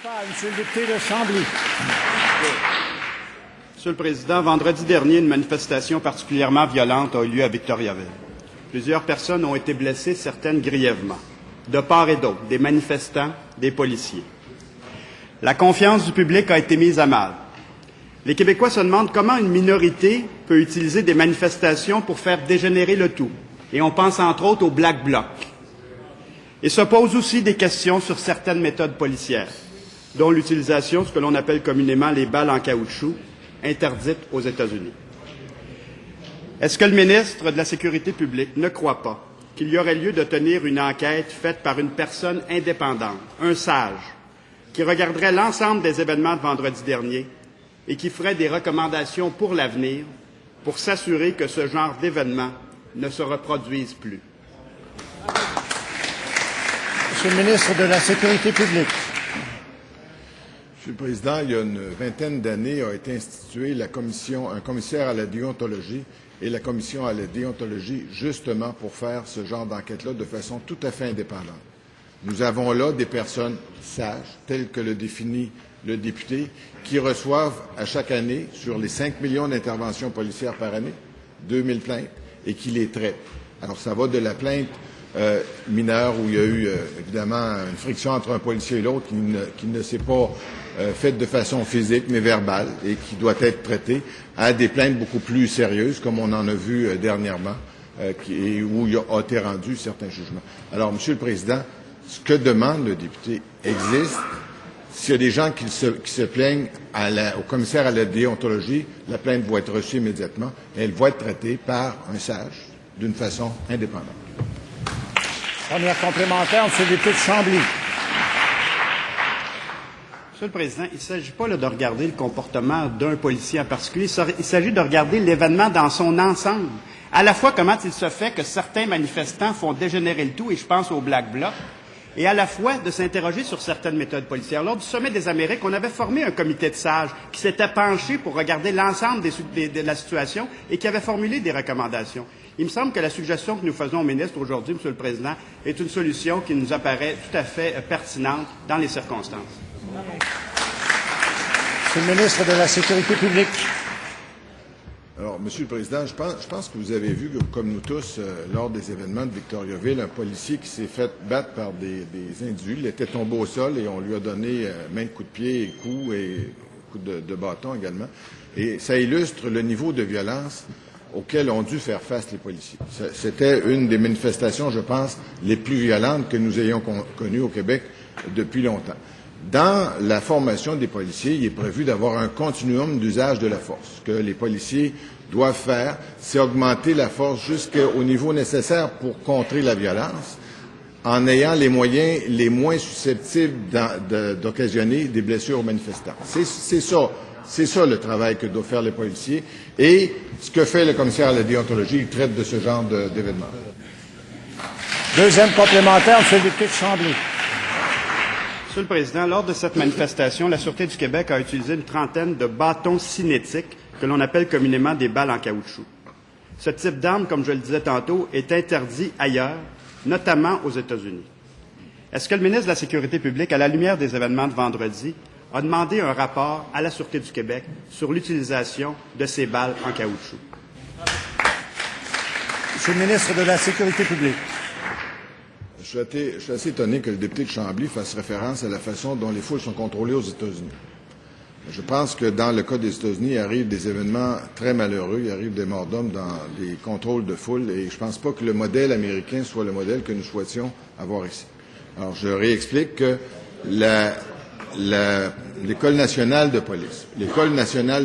Monsieur le député de Chambly. Monsieur le Président, vendredi dernier, une manifestation particulièrement violente a eu lieu à Victoriaville. Plusieurs personnes ont été blessées, certaines grièvement, de part et d'autre, des manifestants, des policiers. La confiance du public a été mise à mal. Les Québécois se demandent comment une minorité peut utiliser des manifestations pour faire dégénérer le tout. Et on pense entre autres au Black Bloc. Et se posent aussi des questions sur certaines méthodes policières, dont l'utilisation de ce que l'on appelle communément les balles en caoutchouc, interdites aux États-Unis. Est-ce que le ministre de la Sécurité publique ne croit pas qu'il y aurait lieu de tenir une enquête faite par une personne indépendante, un sage, qui regarderait l'ensemble des événements de vendredi dernier et qui ferait des recommandations pour l'avenir pour s'assurer que ce genre d'événements ne se reproduisent plus? Monsieur le ministre de la Sécurité publique. Monsieur le Président, il y a une vingtaine d'années a été instituée un commissaire à la déontologie et la commission à la déontologie justement pour faire ce genre d'enquête-là de façon tout à fait indépendante. Nous avons là des personnes sages, telles que le définit le député, qui reçoivent à chaque année, sur les 5 millions d'interventions policières par année, 2000 plaintes, et qui les traitent. Alors, ça va de la plainte mineure où il y a eu évidemment une friction entre un policier et l'autre qui ne s'est pas faite de façon physique mais verbale et qui doit être traitée, à des plaintes beaucoup plus sérieuses comme on en a vu dernièrement où il a été rendu certains jugements. Alors, Monsieur le Président, ce que demande le député existe. S'il y a des gens qui se plaignent au commissaire à la déontologie, la plainte va être reçue immédiatement et elle va être traitée par un sage d'une façon indépendante. Première complémentaire, Monsieur le député de Chambly. Monsieur le Président, il ne s'agit pas là, de regarder le comportement d'un policier en particulier. Il s'agit de regarder l'événement dans son ensemble. À la fois, comment il se fait que certains manifestants font dégénérer le tout, et je pense au Black Bloc, et à la fois de s'interroger sur certaines méthodes policières. Lors du Sommet des Amériques, on avait formé un comité de sages qui s'était penché pour regarder l'ensemble de la situation et qui avait formulé des recommandations. Il me semble que la suggestion que nous faisons au ministre aujourd'hui, Monsieur le Président, est une solution qui nous apparaît tout à fait pertinente dans les circonstances. Monsieur le ministre de la Sécurité publique. Alors, Monsieur le Président, je pense que vous avez vu, comme nous tous, lors des événements de Victoriaville, un policier qui s'est fait battre par des individus. Il était tombé au sol et on lui a donné maintes coups de pied et coups de bâton également. Et ça illustre le niveau de violence auquel ont dû faire face les policiers. C'était une des manifestations, je pense, les plus violentes que nous ayons connues au Québec depuis longtemps. Dans la formation des policiers, il est prévu d'avoir un continuum d'usage de la force. Ce que les policiers doivent faire, c'est augmenter la force jusqu'au niveau nécessaire pour contrer la violence, en ayant les moyens les moins susceptibles d'occasionner des blessures aux manifestants. C'est ça le travail que doivent faire les policiers. Et ce que fait le commissaire à la déontologie, il traite de ce genre d'événements. Deuxième complémentaire, Monsieur le député de Chambly. Monsieur le Président, lors de cette manifestation, la Sûreté du Québec a utilisé une trentaine de bâtons cinétiques que l'on appelle communément des balles en caoutchouc. Ce type d'arme, comme je le disais tantôt, est interdit ailleurs, notamment aux États-Unis. Est-ce que le ministre de la Sécurité publique, à la lumière des événements de vendredi, a demandé un rapport à la Sûreté du Québec sur l'utilisation de ces balles en caoutchouc? Monsieur le ministre de la Sécurité publique. Je suis assez étonné que le député de Chambly fasse référence à la façon dont les foules sont contrôlées aux États-Unis. Je pense que dans le cas des États-Unis, il arrive des événements très malheureux, il arrive des morts d'hommes dans des contrôles de foule, et je ne pense pas que le modèle américain soit le modèle que nous souhaitions avoir ici. Alors, je réexplique que l'École nationale de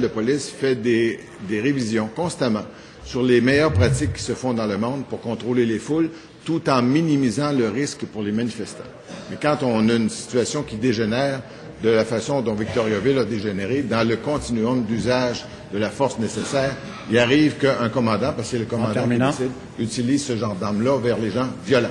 police fait des révisions constamment sur les meilleures pratiques qui se font dans le monde pour contrôler les foules, tout en minimisant le risque pour les manifestants. Mais quand on a une situation qui dégénère de la façon dont Victoriaville a dégénéré, dans le continuum d'usage de la force nécessaire, il arrive qu'un commandant, parce que c'est le commandant qui décide, utilise ce genre d'arme-là vers les gens violents.